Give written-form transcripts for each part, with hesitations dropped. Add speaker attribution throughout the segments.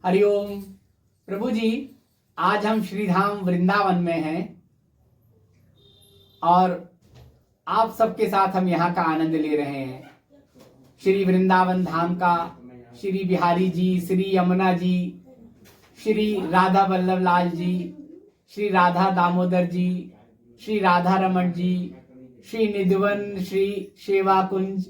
Speaker 1: हरिओम। प्रभु जी, आज हम श्रीधाम वृंदावन में हैं और आप सबके साथ हम यहाँ का आनंद ले रहे हैं। श्री वृंदावन धाम का श्री बिहारी जी, श्री यमुना जी, श्री राधा वल्लभ लाल जी, श्री राधा दामोदर जी, श्री राधा रमण जी, श्री निधिवन, श्री सेवा कुंज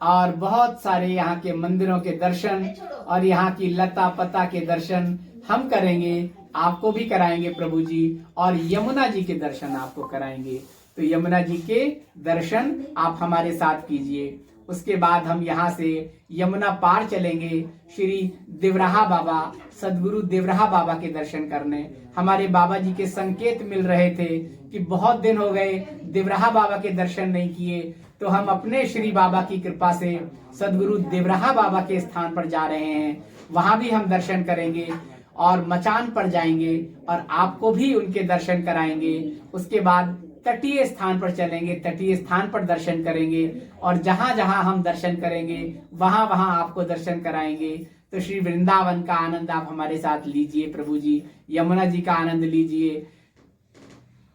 Speaker 1: और बहुत सारे यहाँ के मंदिरों के दर्शन और यहाँ की लता पता के दर्शन हम करेंगे, आपको भी कराएंगे प्रभु जी। और यमुना जी के दर्शन आपको कराएंगे, तो यमुना जी के दर्शन आप हमारे साथ कीजिए। उसके बाद हम यहाँ से यमुना पार चलेंगे श्री देवराहा बाबा, सदगुरु देवराहा बाबा के दर्शन करने। हमारे बाबा जी के संकेत मिल रहे थे कि बहुत दिन हो गए देवराहा बाबा के दर्शन नहीं किए, तो हम अपने श्री बाबा की कृपा से सदगुरु देवराहा बाबा के स्थान पर जा रहे हैं। वहां भी हम दर्शन करेंगे और मचान पर जाएंगे और आपको भी उनके दर्शन कराएंगे। उसके बाद तटीय स्थान पर चलेंगे, तटीय स्थान पर दर्शन करेंगे और जहां जहां हम दर्शन करेंगे वहां वहां आपको दर्शन कराएंगे। तो श्री वृंदावन का आनंद आप हमारे साथ लीजिए प्रभु जी, यमुना जी का आनंद लीजिए,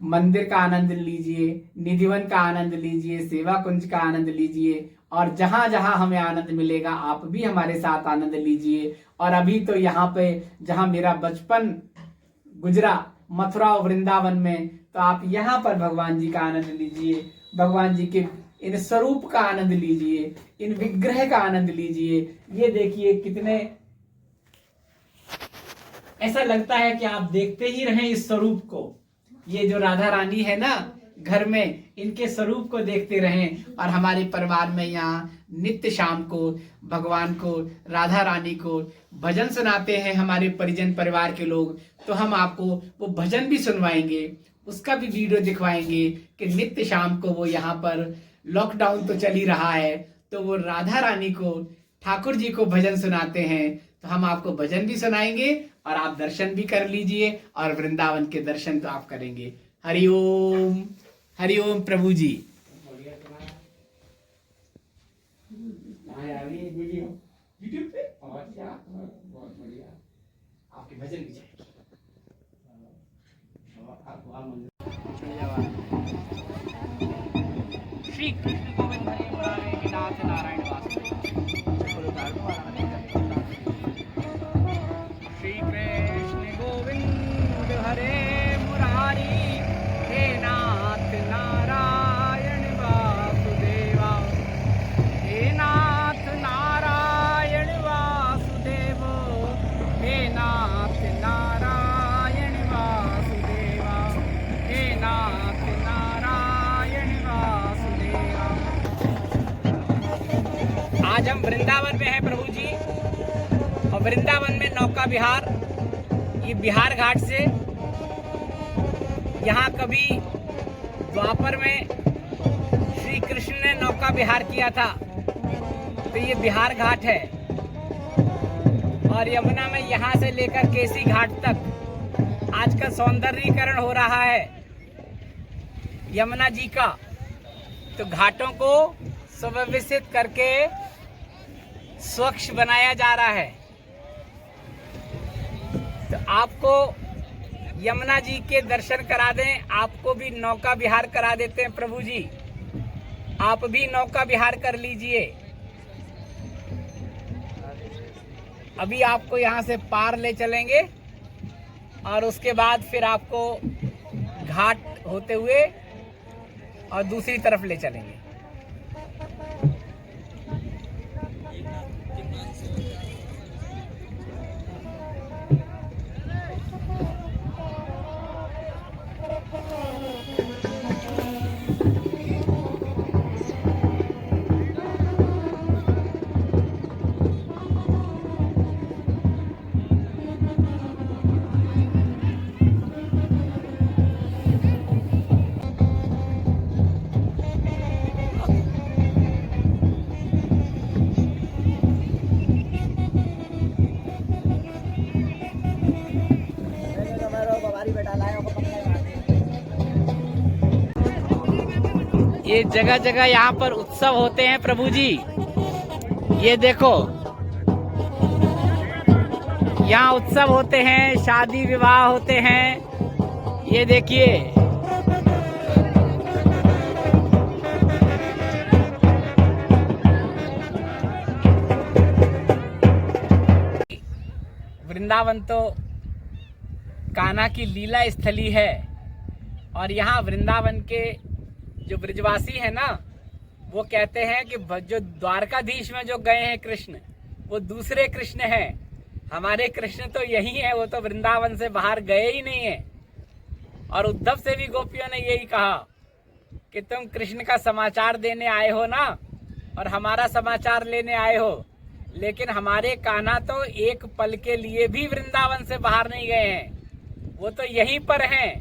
Speaker 1: मंदिर का आनंद लीजिए, निधिवन का आनंद लीजिए, सेवा कुंज का आनंद लीजिए और जहां जहां हमें आनंद मिलेगा आप भी हमारे साथ आनंद लीजिए। और अभी तो यहाँ पे जहां मेरा बचपन गुजरा मथुरा और वृंदावन में, तो आप यहाँ पर भगवान जी का आनंद लीजिए, भगवान जी के इन स्वरूप का आनंद लीजिए, इन विग्रह का आनंद लीजिए। ये देखिए कितने, ऐसा लगता है कि आप देखते ही रहें इस स्वरूप को। ये जो राधा रानी है ना घर में, इनके स्वरूप को देखते रहें। और हमारे परिवार में यहाँ नित्य शाम को भगवान को, राधा रानी को भजन सुनाते हैं हमारे परिजन परिवार के लोग, तो हम आपको वो भजन भी सुनवाएंगे, उसका भी वीडियो दिखवाएंगे कि नित्य शाम को वो यहाँ पर, लॉकडाउन तो चल ही रहा है, तो वो राधा रानी को, ठाकुर जी को भजन सुनाते हैं। तो हम आपको भजन भी सुनाएंगे और आप दर्शन भी कर लीजिए और वृंदावन के दर्शन तो आप करेंगे। हरिओम हरिओम प्रभु जी। यूट्यूब पे आपके भजन भी जाएंगे। श्री कृष्ण गोविंद हरे मुरारे नाथ नारायण वासुदेव। श्री कृष्ण गोविंद हरे मुरारी हे नाथ नारायण वासुदेवा, हे नाथ नारायण वासुदेव, हे नाथ नारायण वासुदेवा, हे नाथ नारायण वासुदेवा। आज हम वृंदावन में हैं प्रभु जी, और वृंदावन में नौका विहार, ये बिहार घाट से, यहाँ कभी द्वापर में श्री कृष्ण ने नौका विहार किया था, तो ये बिहार घाट है। और यमुना में यहाँ से लेकर केसी घाट तक आज का सौंदर्यीकरण हो रहा है यमुना जी का, तो घाटों को सुव्यवस्थित करके स्वच्छ बनाया जा रहा है। तो आपको यमुना जी के दर्शन करा दें, आपको भी नौका विहार करा देते हैं प्रभु जी, आप भी नौका विहार कर लीजिए। अभी आपको यहाँ से पार ले चलेंगे और उसके बाद फिर आपको घाट होते हुए और दूसरी तरफ ले चलेंगे। ये जगह जगह यहाँ पर उत्सव होते हैं प्रभु जी। ये देखो यहाँ उत्सव होते हैं, शादी विवाह होते हैं। ये देखिए, वृंदावन तो कान्हा की लीला स्थली है और यहाँ वृंदावन के जो ब्रजवासी है ना, वो कहते हैं कि जो द्वारकाधीश में जो गए हैं कृष्ण, वो दूसरे कृष्ण हैं। हमारे कृष्ण तो यही है, वो तो वृंदावन से बाहर गए ही नहीं है। और उद्धव से भी गोपियों ने यही कहा कि तुम कृष्ण का समाचार देने आए हो ना, और हमारा समाचार लेने आए हो, लेकिन हमारे कान्हा तो एक पल के लिए भी वृंदावन से बाहर नहीं गए हैं, वो तो यहीं पर हैं।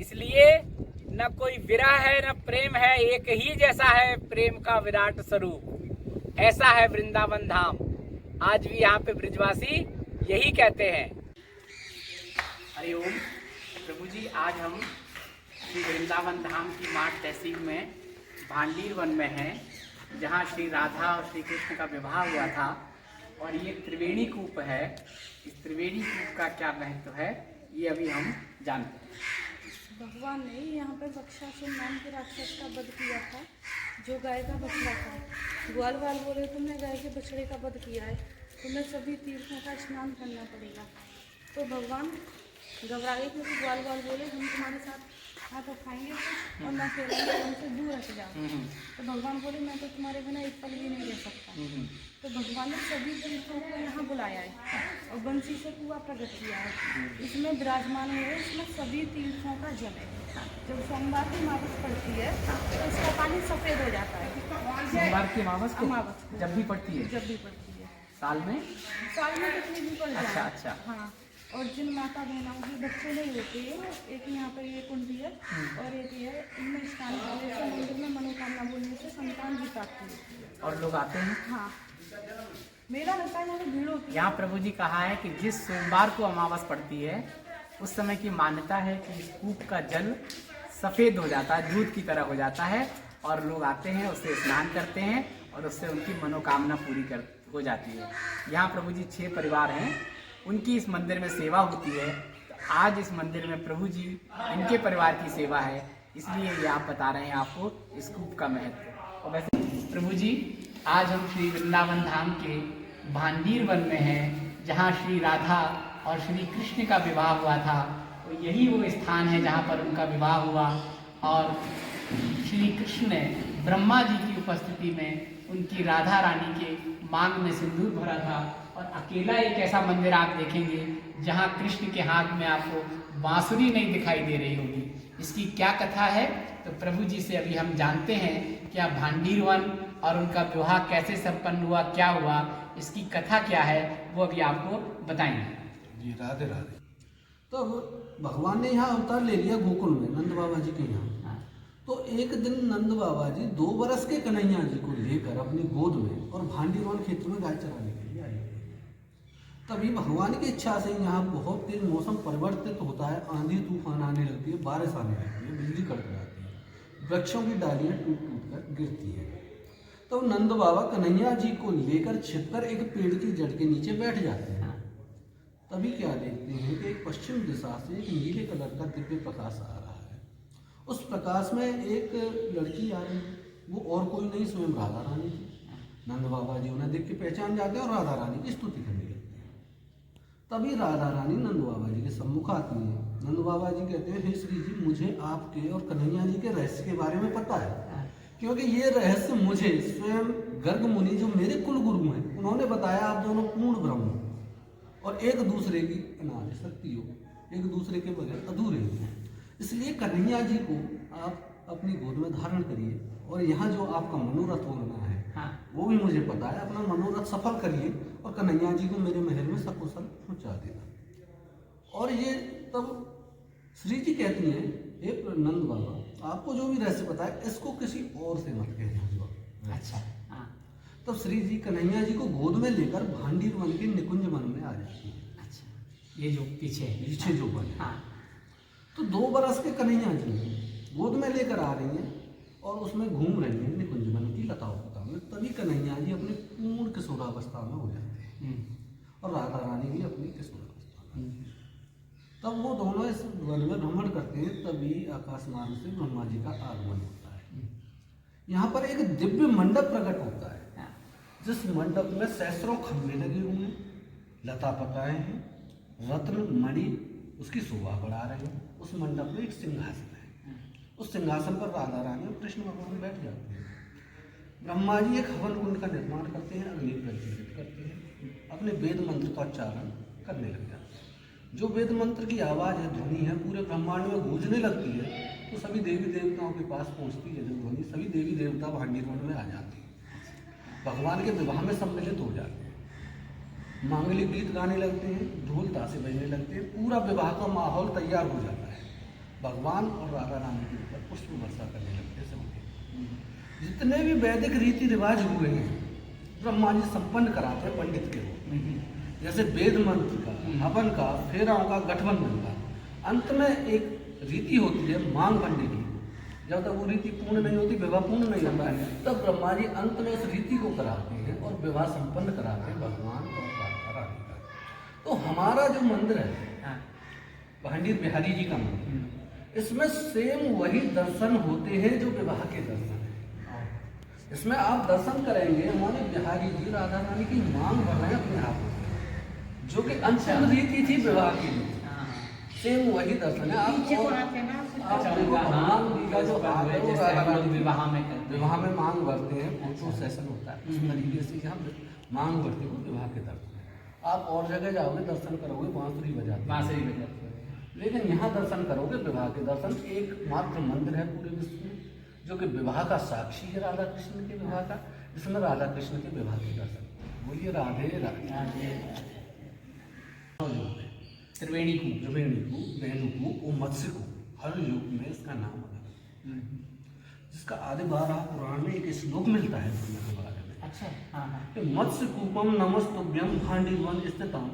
Speaker 1: इसलिए न कोई विरह है न प्रेम है, एक ही जैसा है प्रेम का विराट स्वरूप। ऐसा है वृंदावन धाम। आज भी यहाँ पे ब्रजवासी यही कहते हैं। हरि ओम। प्रभु जी, आज हम श्री वृंदावन धाम की माठ तहसील में भांडीर वन में हैं, जहाँ श्री राधा और श्री कृष्ण का विवाह हुआ था। और ये त्रिवेणी कूप है। इस त्रिवेणी कूप का क्या महत्व है, ये अभी हम जानते हैं।
Speaker 2: भगवान ने यहाँ पर बक्षासुर नाम के राक्षस का वध किया था, जो गाय का बछड़ा था। ग्वाल वाल बोले, तुमने गाय के बछड़े का वध किया है, तुम्हें सभी तीर्थों का स्नान करना पड़ेगा। तो भगवान घबराए, क्योंकि ग्वाल वाल बोले, हम तुम्हारे साथ हाथ उठाएंगे और ना खेलेंगे, हमसे दूर हट जाओ। तो भगवान बोले, मैं तो तुम्हारे बिना एक पल भी नहीं रह सकता। तो भगवान ने सभी तीर्थों को यहाँ बुलाया है और बंसी से कुआं प्रकट किया है। इसमें विराजमान हुए, इसमें सभी तीर्थों का जल है। जब सोमवार की अमावस पड़ती है तो इसका पानी सफ़ेद हो जाता है।
Speaker 1: सोमवार की अमावस जब भी पड़ती है,
Speaker 2: जब भी पड़ती है,
Speaker 1: साल में
Speaker 2: कितनी भी पड़ जाए।
Speaker 1: अच्छा।
Speaker 2: हाँ, और जिन माता बहनों के बच्चे नहीं होते हैं, एक यहाँ पर ये कुंडी है और एक ये है, इनमें स्नान करने से, मंदिर में मनोकामना बोलने से संतान भी प्राप्त होती है।
Speaker 1: और लोग आते हैं।
Speaker 2: हाँ, मेला लगता है, यहाँ पे भीड़ होती है।
Speaker 1: यहाँ प्रभु जी कहा है कि जिस सोमवार को अमावस पड़ती है, उस समय की मान्यता है कि इस कूप का जल सफ़ेद हो जाता है, दूध की तरह हो जाता है, और लोग आते हैं, उससे स्नान करते हैं और उससे उनकी मनोकामना पूरी हो जाती है। यहाँ प्रभु जी 6 परिवार हैं, उनकी इस मंदिर में सेवा होती है। तो आज इस मंदिर में प्रभु जी इनके परिवार की सेवा है, इसलिए ये आप बता रहे हैं आपको इस कूप का महत्व। और वैसे प्रभु जी, आज हम श्री वृंदावन धाम के भांडीर वन में हैं, जहाँ श्री राधा और श्री कृष्ण का विवाह हुआ था। तो यही वो स्थान है जहाँ पर उनका विवाह हुआ, और श्री कृष्ण ने ब्रह्मा जी की उपस्थिति में उनकी राधा रानी के मांग में सिंदूर भरा था। और अकेला एक ऐसा मंदिर आप देखेंगे जहाँ कृष्ण के हाथ में आपको बांसुरी नहीं दिखाई दे रही होगी। इसकी क्या कथा है, तो प्रभु जी से अभी हम जानते हैं कि आप भांडीर वन और उनका विवाह कैसे संपन्न हुआ, क्या हुआ, इसकी कथा क्या है, वो अभी आपको बताएंगे।
Speaker 3: जी, राधे राधे। तो भगवान ने यहाँ अवतार ले लिया गोकुल में, नंद बाबा जी के यहाँ। तो एक दिन नंद बाबा जी 2 बरस के कन्हैया जी को लेकर अपनी गोद में और भांडीर वन क्षेत्र में गाय चराने के लिए आए। तभी भगवान की इच्छा से यहाँ बहुत तेज मौसम परिवर्तित होता है, आंधी तूफान आने लगती है, बारिश आने लगती है, बिजली कड़क जाती है, वृक्षों की डालियाँ टूट टूट कर गिरती है। तो नंद बाबा कन्हैया जी को लेकर छिपकर एक पेड़ की जड़ के नीचे बैठ जाते हैं। तभी क्या देखते हैं कि एक पश्चिम दिशा से एक नीले कलर का दिव्य प्रकाश आ रहा है। उस प्रकाश में एक लड़की आ रही है, वो और कोई नहीं, स्वयं राधा रानी थी। नंद बाबा जी उन्हें देख के पहचान जाते हैं और राधा रानी की स्तुति करने लगते हैं। तभी राधा रानी नंद बाबा जी के सम्मुख आती है। नंद बाबा जी कहते हैं, हे श्री जी, मुझे आपके और कन्हैया जी के रहस्य के बारे में पता है, क्योंकि ये रहस्य मुझे स्वयं गर्ग मुनि जो मेरे कुल गुरु हैं, उन्होंने बताया। आप दोनों पूर्ण ब्रह्म और एक दूसरे की अनादि शक्ति हो, एक दूसरे के बगैर अधूरे हो। इसलिए कन्हैया जी को आप अपनी गोद में धारण करिए, और यहाँ जो आपका मनोरथ होना है, वो भी मुझे पता है। अपना मनोरथ सफल करिए और कन्हैया जी को मेरे महल में सकुशल पहुँचा देना। और ये तब श्री जी कहती हैं, हे नंद बाबा, आपको जो भी रहस्य पता है, इसको किसी और से मत कहना।
Speaker 1: अच्छा।
Speaker 3: तब श्री जी कन्हैया जी को गोद में लेकर भांडीर वन के निकुंज वन में आ जाती है।
Speaker 1: अच्छा, ये जो पीछे
Speaker 3: जो वन है। तो 2 बरस के कन्हैया जी गोद में लेकर आ रही हैं और उसमें घूम रही हैं निकुंज वन की लताओं में। तभी कन्हैया जी अपनी पूर्ण किशोरावस्था में हो जाते हैं और राधा रानी भी अपनी कृष्ण को स्थान। तब वो दोनों इस वन में भ्रमण करते हैं, तभी आकाश मार्ग से ब्रह्मा जी का आगमन होता है। यहाँ पर एक दिव्य मंडप प्रकट होता है, जिस मंडप में सहस्रों खंभे लगे हुए हैं, लता पताएं हैं, रत्न मणि उसकी शोभा बढ़ा रहे हैं। उस मंडप में एक सिंहासन है, उस सिंहासन पर राधा रानी और कृष्ण भगवान बैठ जाते हैं। ब्रह्मा जी एक हवन कुंड का निर्माण करते हैं, अग्नि प्रज्वलित करते हैं, अपने वेद मंत्र का उच्चारण करने लग जाते हैं। जो वेद मंत्र की आवाज़ है, ध्वनि है, पूरे ब्रह्मांड में गूंजने लगती है, तो सभी देवी देवताओं के पास पहुंचती है। जो ध्वनि सभी देवी देवता भांडी कुंड में आ जाती है, भगवान के विवाह में सम्मिलित हो जाते हैं, मांगलिक गीत गाने लगते हैं, ढोल ताशे बजने लगते हैं, पूरा विवाह का माहौल तैयार हो जाता है। भगवान और राधा रानी के ऊपर पुष्प वर्षा करने लगते हैं सबके। जितने भी वैदिक रीति रिवाज हुए हैं, ब्रह्मा जी संपन्न कराते हैं पंडित के रूप। जैसे वेद मंत्र का, हवन का, फेराओं का, गठबंधन का। अंत में एक रीति होती है मांग भंडी की। जब तक वो रीति पूर्ण नहीं होती, विवाह पूर्ण नहीं होता है, तब ब्रह्मा जी अंत में उस रीति को कराते हैं और विवाह संपन्न कराते हैं भगवान और राधा रानी का। तो हमारा जो मंदिर है, भांडी बिहारी जी का मंदिर, इसमें सेम वही दर्शन होते हैं जो विवाह के दर्शन है। इसमें आप दर्शन करेंगे, हमारे बिहारी जी राधा रानी की मांग भर रहे हैं अपने हाथों से, जो कि अंतिम रीति थी विवाह की। सेम वही दर्शन है। आप देखो भगवान जी का जो हाथ है, वो राधा रानी विवाह में मांग भरते हैं, फोटो सेशन होता है, उस तरीके से हम मांग भरते हैं विवाह के दर्शन। आप और जगह जाओगे दर्शन करोगे, बांसुरी बजाते हैं, लेकिन यहाँ दर्शन करोगे विवाह के दर्शन। एकमात्र मंदिर है पूरे विश्व में जो कि विवाह का साक्षी है, राधा कृष्ण के विवाह का, जिसमें राधा कृष्ण के विवाह के दर्शन। बोलिए राधे राधे।
Speaker 1: त्रिवेणी कूप,
Speaker 3: रेणुकूप, वो मत्स्य कूप, हर युग में इसका नाम अलग, जिसका आदि बारह पुराण में एक श्लोक मिलता है के बारे में।
Speaker 1: अच्छा, हाँ।
Speaker 3: मत्स्य कूपम नमस्तुभ्यम भांडी वन स्थितम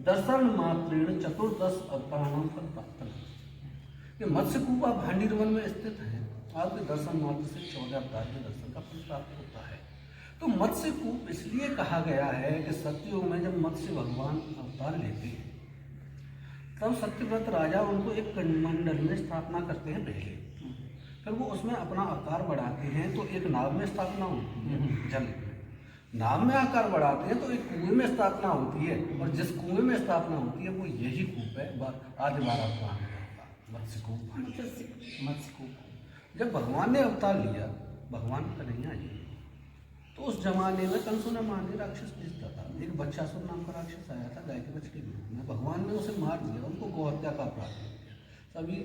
Speaker 3: दर्शन मात्रेण चतुर्दश अवतारणम फल प्राप्त। ये मत्स्य कूप आप भांडी वन में स्थित है, आपके दर्शन मात्र से 14 अवतार के दर्शन का फल प्राप्त होता है। तो मत्स्य कूप इसलिए कहा गया है कि सत्ययुग में जब मत्स्य भगवान अवतार लेते हैं, तब सत्यव्रत राजा उनको एक मंडल में स्थापना करते हैं पहले, फिर वो उसमें अपना आकार बढ़ाते हैं, तो एक नाव में स्थापना होती है, जल में नाव में आकार बढ़ाते हैं तो एक कुएं में स्थापना होती है, और जिस कुएं में स्थापना होती है वो यही कूप है आदि बारह पुराण का मत्स्य कूप। जब भगवान ने अवतार लिया, भगवान कन्हैया जी, तो उस जमाने में कंसु ने मारने राक्षस भेजता था। एक बच्चासुर नाम का राक्षस आया था गाय के बच्चे के रूप में, भगवान ने उसे मार दिया, उनको गौहत्या का अपराध किया। सभी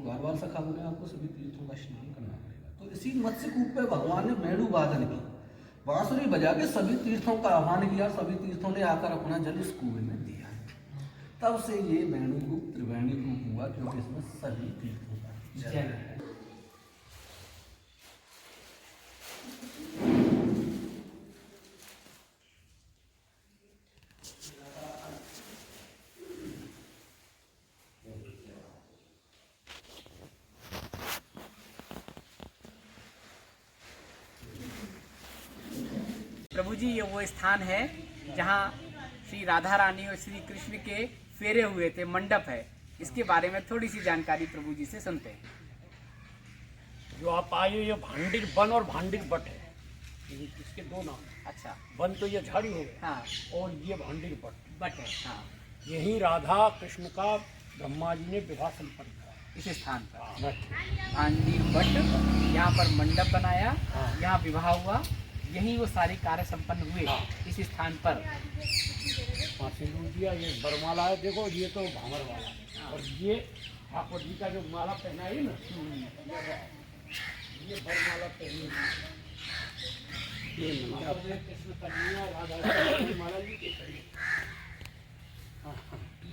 Speaker 3: घरवाल सखा बोले आपको सभी तीर्थों का स्नान करना पड़ेगा। तो इसी मत्स्य कूप पे भगवान ने वेणु वादन की, बांसुरी बजा के सभी तीर्थों का आह्वान किया, सभी तीर्थों ने आकर अपना जल इस कुएं में दिया। तब से ये वेणु कूप त्रिवेणी कूप हुआ, क्योंकि इसमें सभी तीर्थों का जल है।
Speaker 1: प्रभु जी, ये वो स्थान है जहाँ श्री राधा रानी और श्री कृष्ण के फेरे हुए थे, मंडप है। इसके बारे में थोड़ी सी जानकारी प्रभु जी से सुनते हैं।
Speaker 4: जो आप आए, ये भांडिर वन और भांडिर बट है, इसके दो नाम।
Speaker 1: अच्छा,
Speaker 4: वन तो ये झाड़ी हो गया,
Speaker 1: हाँ,
Speaker 4: और ये भांडिर बट
Speaker 1: है। हाँ,
Speaker 4: यही राधा कृष्ण का ब्रह्मा जी ने विवाह संपन्न करा
Speaker 1: इस स्थान पर
Speaker 4: हाँ।
Speaker 1: भांडी बट, यहाँ पर मंडप बनाया,
Speaker 4: हाँ।
Speaker 1: यहाँ विवाह हुआ, यही वो सारे कार्य संपन्न हुए
Speaker 4: हाँ।
Speaker 1: इस स्थान पर।
Speaker 4: सिंदूर दिया, ये बरमाला है, देखो ये तो भावर वाला है, और ये ठाकुर जी का जो माला पहना है ना, ये बरमाला पहनी है, कृष्ण कन्हैया राधा की माला जी के पहनी।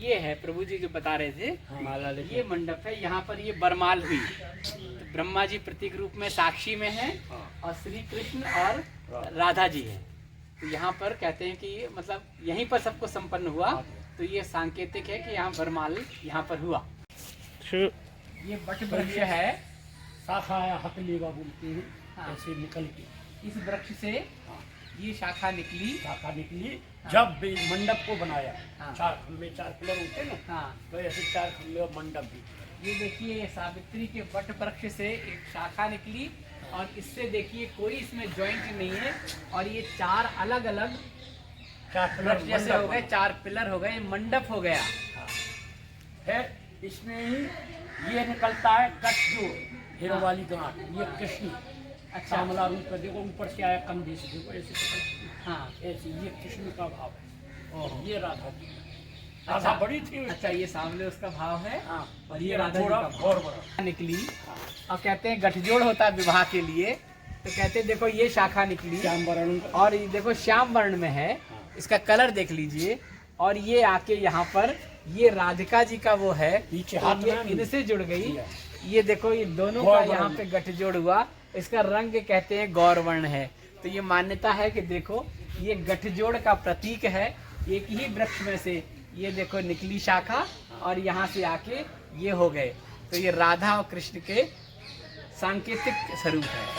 Speaker 1: ये है प्रभु जी जो बता रहे थे,
Speaker 4: माला
Speaker 1: ये मंडप है, यहाँ पर ये बरमाल हुई। तो ब्रह्मा जी प्रतीक रूप में साक्षी में है, और श्री कृष्ण और राधा जी है। तो यहाँ पर कहते हैं कि ये मतलब यहीं पर सबको संपन्न हुआ, तो ये सांकेतिक है कि यहाँ बरमाल यहाँ पर हुआ। ये वट वृक्ष है,
Speaker 4: शाखा हक लेवा बोलते हैं,
Speaker 1: हाँ।
Speaker 4: ऐसे निकल के
Speaker 1: इस वृक्ष से ये शाखा निकली,
Speaker 4: शाखा निकली, जब भी मंडप को बनाया,
Speaker 1: हाँ।
Speaker 4: 4 खंबे 4 पिलर होते ना,
Speaker 1: हाँ,
Speaker 4: तो ऐसे 4 खंबे और मंडप भी।
Speaker 1: ये देखिए ये सावित्री के वट वृक्ष से एक शाखा निकली और इससे देखिए कोई इसमें जॉइंट नहीं है और ये 4 अलग अलग
Speaker 4: 4 पिलर
Speaker 1: वृक्ष जैसे हो गए, 4 पिलर हो गए, मंडप हो गया।
Speaker 4: है। इसमें ही ये निकलता है गठजोड़, हीरो
Speaker 1: हाँ।
Speaker 4: वाली गांठ, ये कृष्ण
Speaker 1: अच्छा,
Speaker 4: श्यामला रूप है, देखो ऊपर से आया कंधे से, देखो ऐसे पकड़,
Speaker 1: हाँ,
Speaker 4: ऐसे ये कृष्ण का भाव है,
Speaker 1: ओहो।
Speaker 4: ये राधा जी।
Speaker 1: अच्छा,
Speaker 4: राधा बड़ी थी।
Speaker 1: अच्छा, ये सामने उसका भाव है
Speaker 4: हाँ,
Speaker 1: और ये राधा जी
Speaker 4: थोड़ा
Speaker 1: का भाव
Speaker 4: और बड़ा।
Speaker 1: निकली। और कहते हैं गठजोड़ होता है विवाह के लिए, तो कहते हैं देखो ये शाखा निकली
Speaker 4: श्याम वर्ण
Speaker 1: और ये देखो श्याम वर्ण में है, इसका कलर देख लीजिए। और ये आके यहाँ पर ये राधिका जी का वो है,
Speaker 4: पीछे
Speaker 1: तो
Speaker 4: हाथ
Speaker 1: ये
Speaker 4: में
Speaker 1: इनसे जुड़ गई।
Speaker 4: किया।
Speaker 1: ये देखो ये दोनों
Speaker 4: गौर
Speaker 1: का
Speaker 4: वर्ण।
Speaker 1: यहाँ पे गठजोड़ हुआ, इसका रंग कहते हैं गौर वर्ण है। तो ये मान्यता है कि देखो ये गठजोड़ का प्रतीक है, एक ही वृक्ष में से ये देखो निकली शाखा और यहाँ से आके ये हो गए। तो ये राधा और कृष्ण के सांकेतिक स्वरूप है।